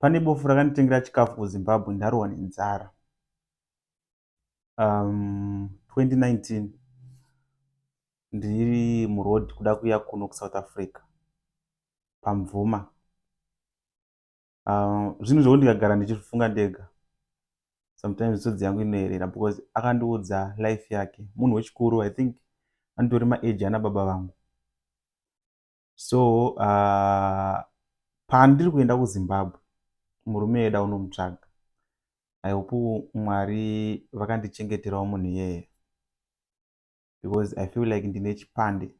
Pane bofu rakanditengera chikafu kuZimbabwe ndarohwa nenzara. 2019 ndiri muroad kuda kuya kuno kuSouth Africa paMvuma. Zvinhu zvokuti ndikagara ndichifunga ndega, sometimes tsotsi yangu inoerera because akandiudza life yake. Munhu wechikuru, I think andori maage ana baba vangu. So pandiri kuenda kuZimbabwe, murume eda unomutsvaga. I hope Mwari vakandichengeterawo munhu iyeye, because I feel like ndine chipande.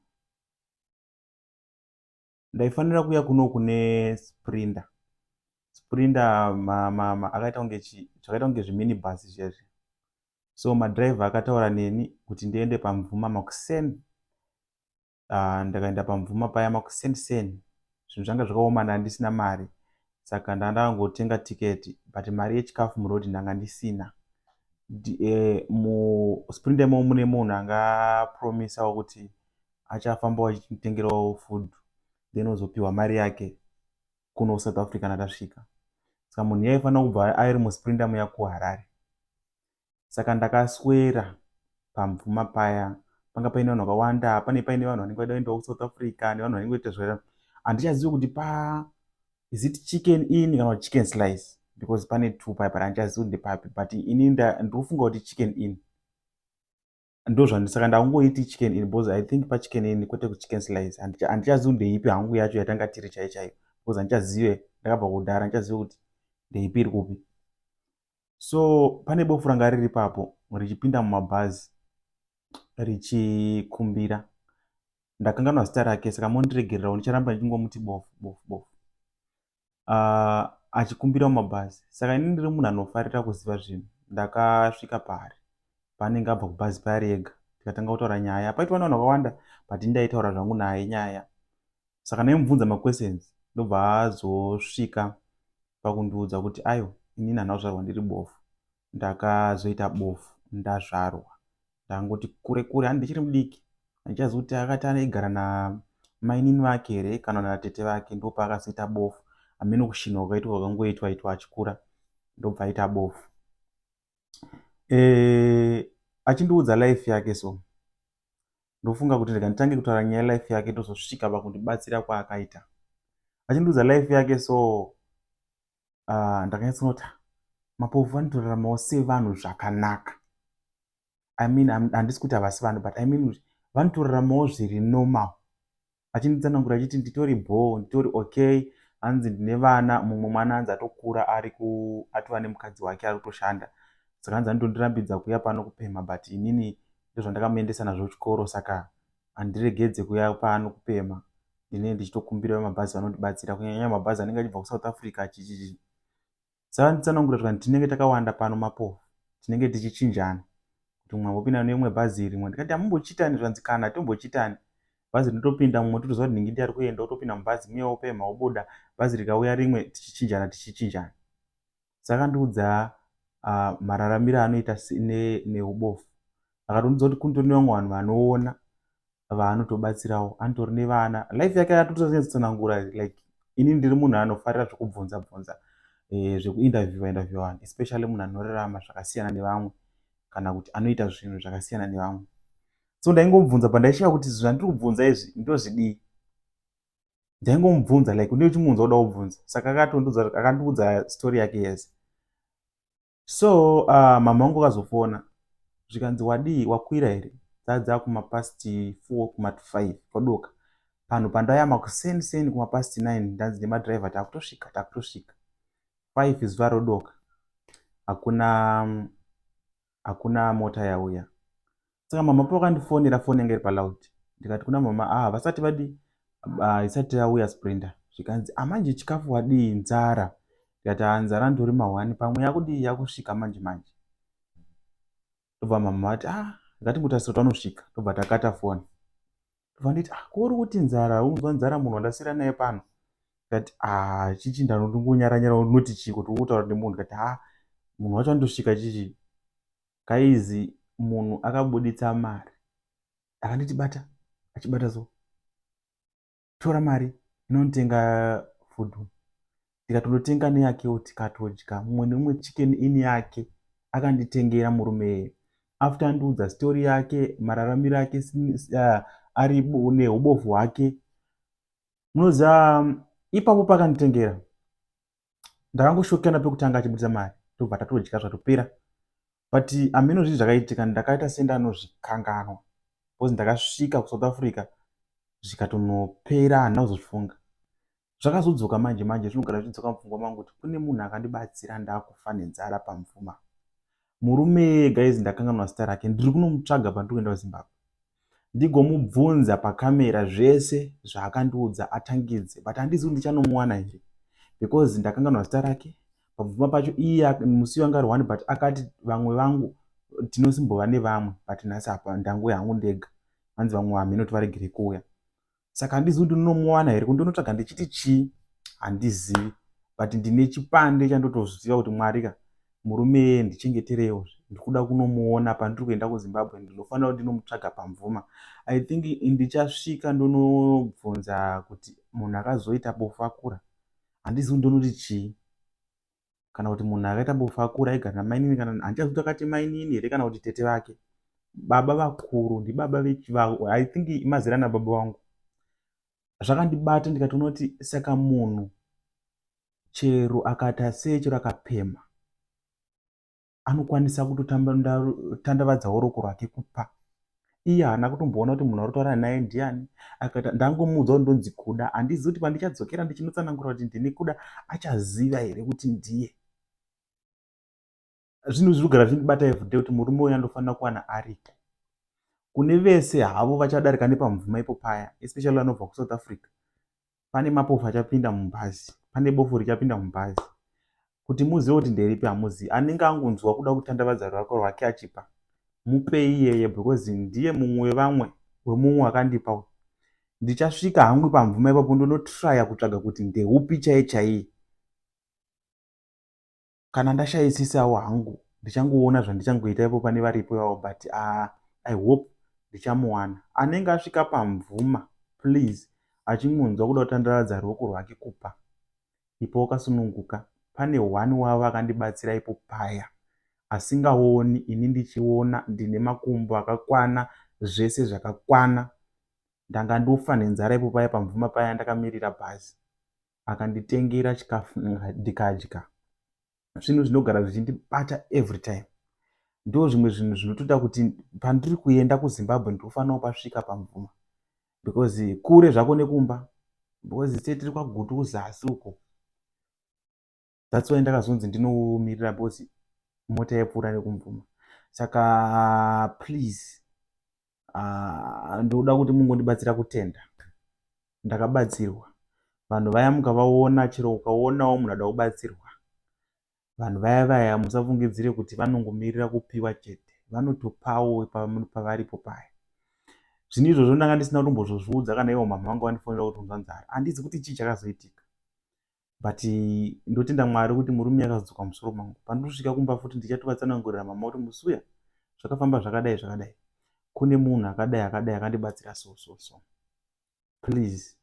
Ndaifanira kuya kuno kune Sprinter akaita kunge zvakaita kunge zviminibus zvezvi. So madhiraivha akataura neni kuti ndiende paMvuma makuseni. Ndakaenda paMvuma paya makuseni. Zvinhu zvanga zvakaomana, handisina mari, saka ndandangotenga tiketi, but mari yechikafu murodi ndanga ndisina. Musprinter imomo mune munhu angapromisawo kuti achafambawo achitengerawo food, then ozopiwa mari yake kuno South Africa natasvika. Saka munhu iye aifanira kubva ari musprinter muya kuHarare. Saka ndakaswera paMvuma paya. Panga paine vanhu vakawanda, paine vanhu vanenge vaida kuendawo kuSouth Africa nevanhu vanenge vaita zvera. Handichazivi kuti is it chicken in kana kuti chicken slice, because pane two paya, but handichazivi kuti ndepapi, but ini ndinofunga kuti chicken in. Saka ndakungoiti chicken in because I think pachicken in kwete kuchicken slice. Handichazivi ndeipi hangu yacho yatanga tiri chaiyo, because handichazive, ndakabva kudhara handichazivi kuti ndeipi iri kupi. So pane bofu ranga riri papo richipinda mumabhazi richikumbira. Ndakanganwa zita rake, saka mondiregererawo ndicharamba ndichingomuti bofu. Achikumbira mumabhazi. Saka ini ndiri munhu anofarira kuziva zvinhu. Ndakasvika paari paanenge abva kubhazi paari ega, tikatanga kutaura nyaya. Paitwa vanhu vakawanda, but ndaitaura zvangu naye nyaya. Saka ndaimubvunza maquestions, ndobva azosvika pakundiudza kuti aiwa, inini handina kuzvarwa ndiri bofu, ndakazoita bofu ndazvarwa. Ndangoti kure kure, handi ndichiri mudiki, handichazivi kuti akati aigara namainini vake here kana natete vake, ndopaakazoita bofu. Hamene kushinwa kwakaitwa kwakangoitwa achikura, ndobva aita bofu. Achindiudza life yake, so ndofunga kuti ndega nditange kutaura nyaya life yake ndozosvika pakundibatsira kwaakaita. Achindiudza life yake, so ndakanyatsanoti mapofu vanotoraramawo sevanhu zvakanaka. I mean, handisi kuti havasi vanhu, but I mean vanotoraramawo zviri normal. Achinditsanangura achiti nditori nditori okay, hanzi ndine vana, mumwe mwana hanzi atokura atova nemukadzi wake ari kutoshanda. Saka hanzi anotondirambidza kuya pano kupema, but inini ndozvandakamuendesa nazvo chikoro, saka handiregedze kuya pano kupema. Ndinenge ndichitokumbira mabhazi vanondibatsira, kunyanya mabhazi anenge achibva kuSouth Africa achichichi. Saka nditsanangura kuti tinenge takawanda pano mapofu, tinenge tichichinjana kuti mumwe ambopinda neimwe bhazi rimwe. Ndikati hamumbochitani zvanzi kana tombochitani. Bhazi rinotopinda mumwe totoziva kuti ndingi ndiyari kuenda, wotopinda mubhazi muya wopema wobuda, bhazi rikauya rimwe tichichinjana. Saka ndiudza mararamiro anoita neubofu. Akatonudza kuti kundori nevamwe vanhu vanoona vaanotobatsirawo, anotori nevana. Life yake atotsanangura, like ini ndiri munhu anofarira zvekubvunza zvekuinterview vanhu, especially munhu anorarama zvakasiyana nevamwe kana kuti anoita zvinhu zvakasiyana nevamwe. So ndaingomubvunza pandaisvika kuti zvandiri kubvunza izvi ndozvidii. Ndaingomubvunza like unenge uchimunzwa kuda kubvunza. Saka akandiudza story yake yese. So mama vangu akazofona zvikanzi wadii, wakwira here? Dzadza kumapast 4 kuma5 kwadoka. Panhu pandaya makuseni kumapast 9 ndanzi nemadhiraivha takutosvika 5 zuva rodoka, hakuna mota yauya. Saka mama pakandifonera foni yangu iri palaud, ndikati kuna mama, vasati vadii, isati yauya Sprinter. Zvikanzi manje chikafu wadii? Nzara. Ndikati nzara ndori ma1 pamwe yakudii, yakusvika manje. Ndobva mama vati ngatimbotarisira kuti vanosvika. Ndobva takata foni. Ndobva nditi ko uri kuti nzara, unzwa nzara munhu wandasiyira naye pano? Ndikati chichi ndanongonyara unoti chii kuti uri kutaura nemunhu? Ndikati munhu wacho andosvika chichi. Kaizi munhu akabuditsa mari, akanditi bata, achibata so, tora mari inonitenga food. ndikatonotenga neyakewo tikatodya. Mumwe nemumwe chicken ini yake akanditengera murume. After andiudza stori yake, mararamiro ake ari neubofu hwake, munoziva ipapo pakanditengera ndakangoshokera pekutanga achibudisa mari, tobva tatodya zvatopera. But hameno zvinhu zvakaitika, ndakaita sendanozvikanganwa bcause ndakasvika kuSouth Africa zvikatonopera, handina kuzozvifunga. Zvakazodzoka manje manje, zvinogara zvichidzoka mupfungwa mangu kuti kune munhu akandibatsira ndakufa nenzara paMvuma. Murume guys, ndakanganwa zita rake, ndiri kunomutsvaga pandiri kuenda kuZimbabwe ndigomubvunza pakamera zvese zvaakandiudza atangidze, but handizivi ndichanomuwana here because ndakanganwa zita rake. PaMvuma pacho iye musi wanga ari 1, but akati vamwe vangu tinosimbova nevamwe, but nhasi apa ndangu yangu ndega, vanzi vamwe vamenoti varegere kuuya. Saka handizivi kuti ndinomuwana here, kundinotsvaga ndichiti chii handizivi, but ndine chipande chandotoziva kuti Mwari murume ndichengeterewo, ndikuda kunomuona pandiri kuenda kuZimbabwe, ndinofanira kuti ndinomutsvaga paMvuma. I think ndichasvika ndonobvunza kuti munhu akazoita bofu akura, handizivi ndonoti chii, kana kuti munhu akaita bofu akura aigara namainini, kana handichazivi akati mainini here kana kuti tete vake. Baba vakuru ndibaba I think mazera nababa vangu. Zvakandibata ndikatoona kuti saka munhu chero akata sei, chero akapema, anokwanisa kutotandavadzawo ruoko rwake kupa. Iye haana kutomboona kuti munhu arikutaura naye ndiani. Akati ndangomuudza kuti ndonzi kuda, handizivi kuti pandichadzokera ndichinotsanangura kuti ndini kuda achaziva here kuti ndiye. Zvinhu zvinogara zvinibata everyday kuti murume uyu anofanira kuwana aripo. Kune vese havo vachadarika nepaMvuma ipo paya, especially vanobva kuSouth Africa, pane mapofu achapinda mubhazi, pane bofu richapinda mubhazi. Kuti muzive kuti nderipi hamuzivi. Anenge angonzwa kuda kutandavadza ruoko rwake achipa, mupei iyeye because ndiye mumwe wevamwe wemumwe akandipa. Ndichasvika hangu paMvuma ipapo ndonotraya kutsvaga kuti ndeupi chaiye chaiye. Kana ndashayisisawo hangu ndichangoona zvandichangoita ipo pane varipo iwavo, but I hope ndichamuwana. Anenge asvika paMvuma, please, achingonzwa kuda kutandavadza ruoko rwake kupa, ipo wakasununguka. Pane 1 wavo akandibatsira ipo paya, asingaoni, ini ndichiona. Ndine makumbo akakwana, zvese zvakakwana. Ndanga ndofa nenzara ipo paya paMvuma paya ndakamirira bhazi. Akanditengera chikafu ndikadya. Zvinhu zvinogara zvichindibata every time. Ndo zvimwe zvinhu zvinotoita kuti pandiri kuenda kuZimbabwe ndinofanira pasvika paMvuma, because kure zvako nekumba, because tiri kwaGutu kuzasi uko. That's why ndakazonzi ndinomirira because mota yapfuura nekuMvuma. Saka please, ndoda kuti mungondibatsira kutenda. Ndakabatsirwa. Vanhu vaya mukavaona, chero ukaonawo munhu ada kubatsirwa, vanhu vaya musafungidzire kuti vanongomirira kupiwa chete, vanotopawo pavaripo paya. Zvinhu izvozvo ndanga ndisina kutombozozviudza kana ivo mama vangu vandifonera kuti unzwa nzara. Handizi kuti chii chakazoitika, but ndotenda Mwari kuti murume akazodzoka musoro mangu. Pandosvika kumba futi ndichatovatsanangurira mama kuti musuya zvakafamba zvakadai zvakadai, kune munhu akadai akandibatsira so. Please,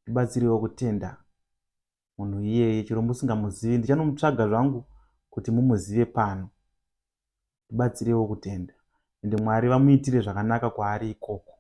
ndibatsirewo kutenda munhu iyeye, chero musingamuzivi. Ndichanomutsvaga zvangu kuti mumuzive pano. Ndibatsirewo kutenda, ende Mwari vamuitire zvakanaka kwaari ikoko.